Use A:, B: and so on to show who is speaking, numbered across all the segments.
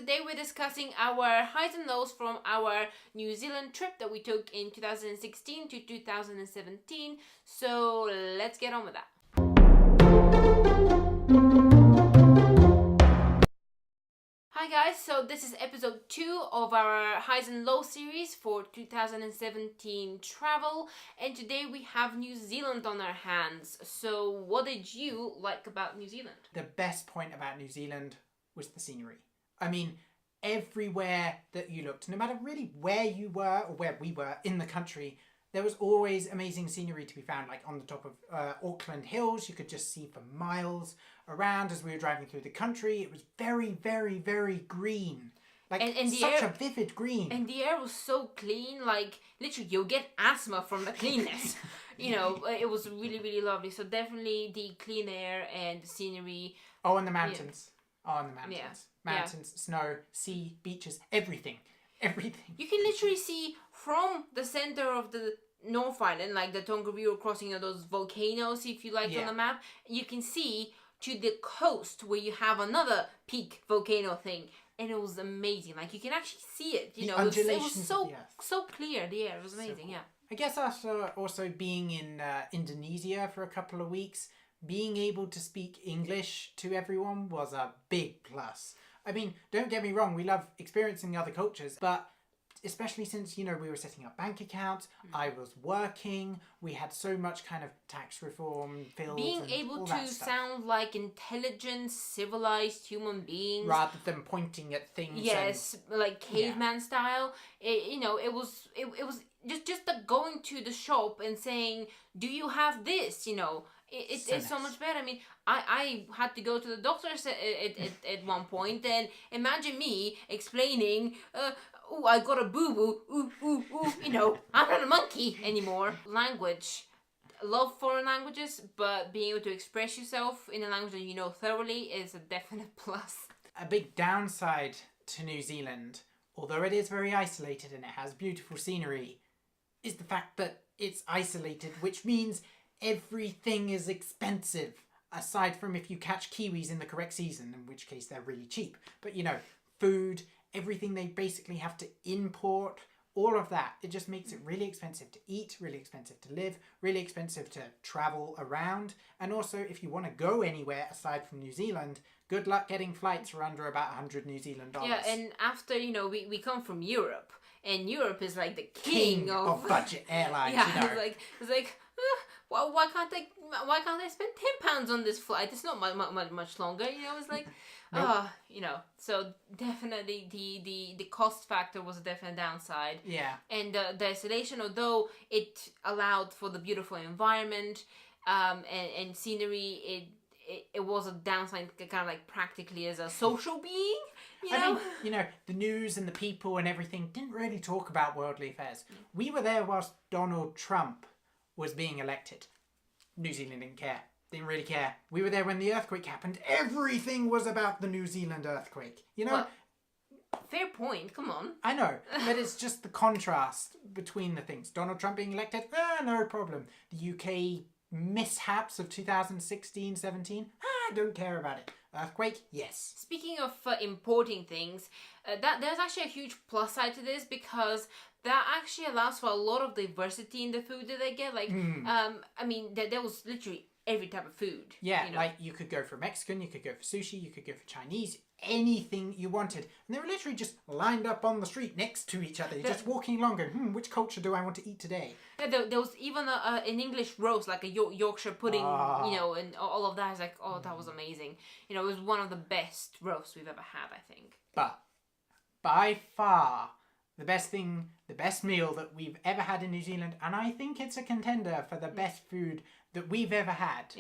A: today we're discussing our highs and lows from our New Zealand trip that we took in 2016 to 2017. So let's get on with that. Hi guys, so this is episode 2 of our highs and lows series for 2017 travel, and today we have New Zealand on our hands. So what did you like about New Zealand?
B: The best point about New Zealand was the scenery. I mean, everywhere that you looked, no matter really where you were or where we were in the country, there was always amazing scenery to be found. Like on the top of Auckland Hills, you could just see for miles around as we were driving through the country. It was very, very, very green. Like, and such a vivid green.
A: And the air was so clean, like, literally, you'll get asthma from the cleanness. You know, it was really, really lovely. So definitely the clean air and the scenery.
B: Oh, and the mountains. Yeah. Oh, and the mountains.
A: Yeah.
B: Mountains, snow, sea, beaches, everything. Everything.
A: You can literally see from the center of the North Island, like the Tongariro crossing, of those volcanoes, if you like, on the map, you can see to the coast where you have another peak volcano thing, and it was amazing. Like, you can actually see it. You know, it was so clear. The air was amazing. So cool. Yeah.
B: I guess after also being in Indonesia for a couple of weeks, being able to speak English to everyone was a big plus. I mean, don't get me wrong, we love experiencing other cultures, but especially since, you know, we were setting up bank accounts, I was working, we had so much kind of tax reform, bills,
A: being
B: and
A: able
B: all
A: to
B: that stuff.
A: Sound like intelligent, civilized human beings.
B: Rather than pointing at things.
A: Yes, like caveman style. It was just the going to the shop and saying, do you have this? You know, it's so much better. I mean, I had to go to the doctor at one point, and imagine me explaining, oh, I got a boo-boo, ooh, you know, I'm not a monkey anymore. Language. Love foreign languages, but being able to express yourself in a language that you know thoroughly is a definite plus.
B: A big downside to New Zealand, although it is very isolated and it has beautiful scenery, is the fact that it's isolated, which means everything is expensive, aside from if you catch kiwis in the correct season, in which case they're really cheap. But, you know, food, everything they basically have to import, all of that, it just makes it really expensive to eat, really expensive to live, really expensive to travel around. And also, if you want to go anywhere aside from New Zealand, good luck getting flights for under about 100 New Zealand dollars.
A: Yeah, and after, you know, we come from Europe, and Europe is like the king
B: of budget airlines.
A: Yeah,
B: you know.
A: it's like why can't they spend £10 on this flight? It's not much longer. You know, it's like
B: nope.
A: You know. So definitely the cost factor was a definite downside.
B: Yeah. And
A: the isolation, although it allowed for the beautiful environment and scenery, it was a downside, kind of like practically as a social being.
B: I mean, you know, the news and the people and everything didn't really talk about worldly affairs. We were there whilst Donald Trump was being elected. New Zealand didn't care. Didn't really care. We were there when the earthquake happened. Everything was about the New Zealand earthquake. You know?
A: Well, fair point. Come on.
B: I know. But it's just the contrast between the things. Donald Trump being elected? No problem. The UK mishaps of 2016-17? I don't care about it. Earthquake? Yes.
A: Speaking of importing things, there's actually a huge plus side to this, because that actually allows for a lot of diversity in the food that they get. Like, I mean, there was literally every type of food.
B: Yeah, you know? Like you could go for Mexican, you could go for sushi, you could go for Chinese, anything you wanted. And they were literally just lined up on the street next to each other, just walking along going, which culture do I want to eat today?
A: Yeah, there was even an English roast, like a Yorkshire pudding, you know, and all of that. Is like, that was amazing. You know, it was one of the best roasts we've ever had, I think.
B: But by far, the best meal that we've ever had in New Zealand, and I think it's a contender for the best food that we've ever had,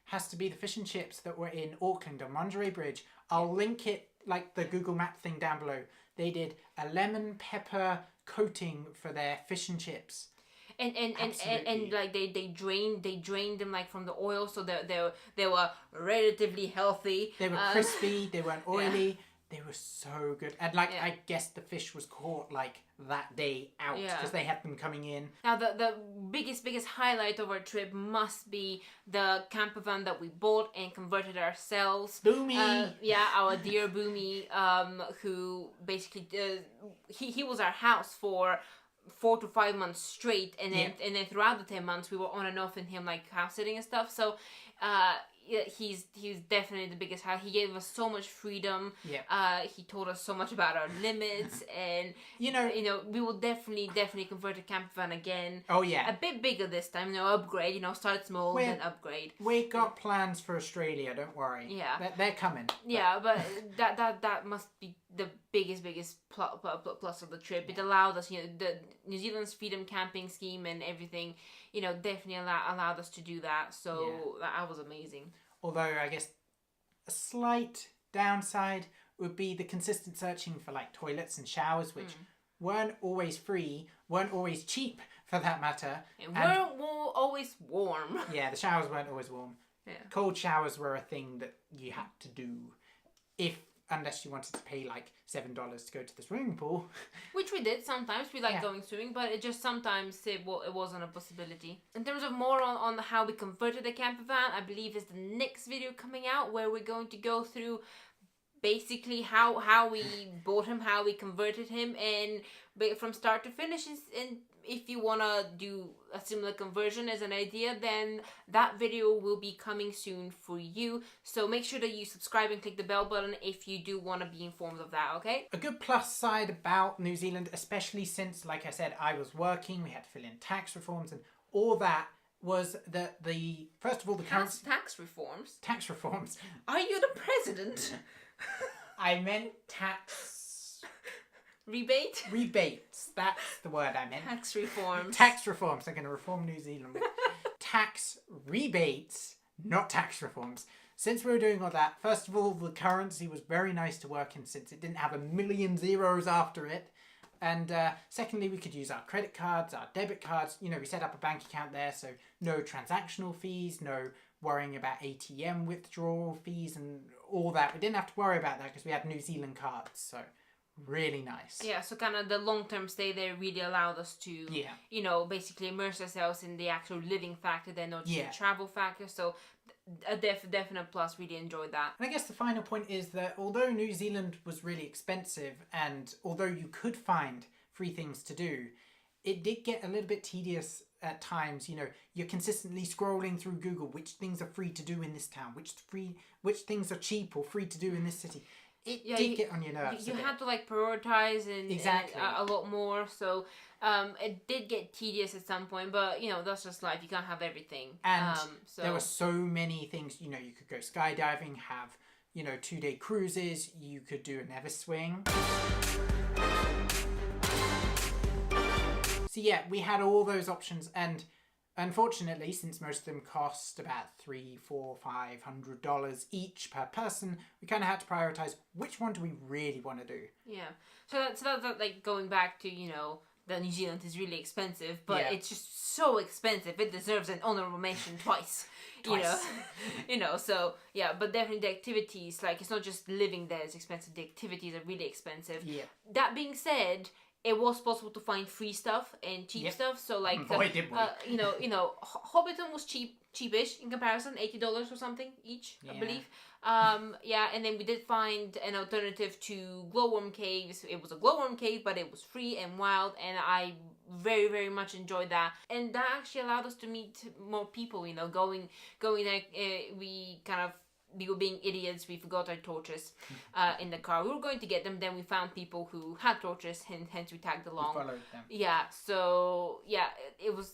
B: has to be the fish and chips that were in Auckland on Monterey Bridge. I'll link it, like the Google Map thing, down below. They did a lemon pepper coating for their fish and chips.
A: And like they drained them like from the oil, so they were relatively healthy.
B: They were crispy, they weren't oily. They were so good. And like,
A: Yeah.
B: I guess the fish was caught like that day out because
A: Yeah.
B: they had them coming in.
A: Now the biggest highlight of our trip must be the camper van that we bought and converted ourselves.
B: Boomy!
A: Yeah, our dear Boomy, who basically he was our house for 4 to 5 months straight, and then throughout the 10 months we were on and off in him like house sitting and stuff. So yeah, he's definitely the biggest highlight. He gave us so much freedom.
B: Yeah.
A: He told us so much about our limits, and
B: You know,
A: we will definitely convert a camper van again.
B: oh yeah.
A: A bit bigger this time, upgrade, start small,
B: We're-
A: then upgrade.
B: We got plans for Australia, don't worry.
A: Yeah.
B: They're coming.
A: Yeah, but that must be the biggest plus of the trip. It allowed us, the New Zealand's freedom camping scheme and everything, definitely allowed us to do that. So that was amazing.
B: Although I guess a slight downside would be the consistent searching for like toilets and showers, which weren't always free, weren't always cheap for that matter.
A: And weren't always warm.
B: Yeah, the showers weren't always warm.
A: Yeah.
B: Cold showers were a thing that you had to do unless you wanted to pay like $7 to go to the swimming pool.
A: Which we did sometimes. We like going swimming, but it just sometimes it wasn't a possibility. In terms of more on how we converted the camper van, I believe is the next video coming out where we're going to go through basically how we bought him, how we converted him, and from start to finish. And if you want to do a similar conversion as an idea, then that video will be coming soon for you. So make sure that you subscribe and click the bell button if you do want to be informed of that, okay?
B: A good plus side about New Zealand, especially since, like I said, I was working, we had to fill in tax reforms and all that, was that first of all, the currency...
A: Tax reforms?
B: Tax reforms.
A: Are you the president?
B: I meant tax...
A: Rebate?
B: Rebates. That's the word I meant.
A: Tax reforms.
B: Tax reforms. They're going to reform New Zealand. Tax rebates, not tax reforms. Since we were doing all that, first of all, the currency was very nice to work in since it didn't have a million zeros after it. And secondly, we could use our credit cards, our debit cards. We set up a bank account there, so no transactional fees, no worrying about ATM withdrawal fees and all that. We didn't have to worry about that because we had New Zealand cards, so really nice.
A: Yeah, so kind of the long-term stay there really allowed us to, basically immerse ourselves in the actual living factor, then not just the travel factor. So a definite plus. Really enjoyed that.
B: And I guess the final point is that although New Zealand was really expensive, and although you could find free things to do, it did get a little bit tedious at times. You're consistently scrolling through Google, which things are free to do in this town, which things are cheap or free to do in this city. It did get on your nerves.
A: You had to prioritize and a lot more. So it did get tedious at some point, but that's just life. You can't have everything.
B: And there were so many things. You could go skydiving, have 2-day cruises. You could do an Everswing. So yeah, we had all those options, and unfortunately, since most of them cost about $300, $400, $500 each per person, we kind of had to prioritize which one do we really want to do.
A: Yeah. So that's like going back to that New Zealand is really expensive, but it's just so expensive. It deserves an honorable mention twice. So yeah, but definitely the activities, like it's not just living there is expensive. The activities are really expensive. Yeah. That being said, it was possible to find free stuff and cheap stuff. So like,
B: boy, did we.
A: Hobbiton was cheapish in comparison, $80 or something each, I believe. And then we did find an alternative to Glowworm Caves. It was a Glowworm Cave, but it was free and wild, and I very, very much enjoyed that. And that actually allowed us to meet more people. Going there, we were being idiots. We forgot our torches in the car. We were going to get them. Then we found people who had torches, and hence we tagged along.
B: We followed them.
A: Yeah. So yeah, it was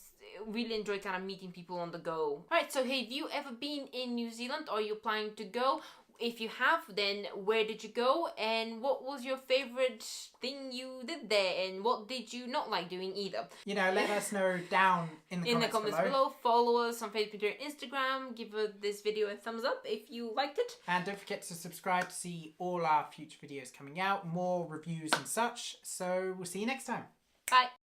A: really enjoyed kind of meeting people on the go. Right. So have you ever been in New Zealand? Or are you planning to go? If you have, then where did you go? And what was your favorite thing you did there? And what did you not like doing either?
B: Let us know down in the comments below.
A: Follow us on Facebook, Twitter, and Instagram. Give this video a thumbs up if you liked it.
B: And don't forget to subscribe to see all our future videos coming out, more reviews and such. So we'll see you next time.
A: Bye.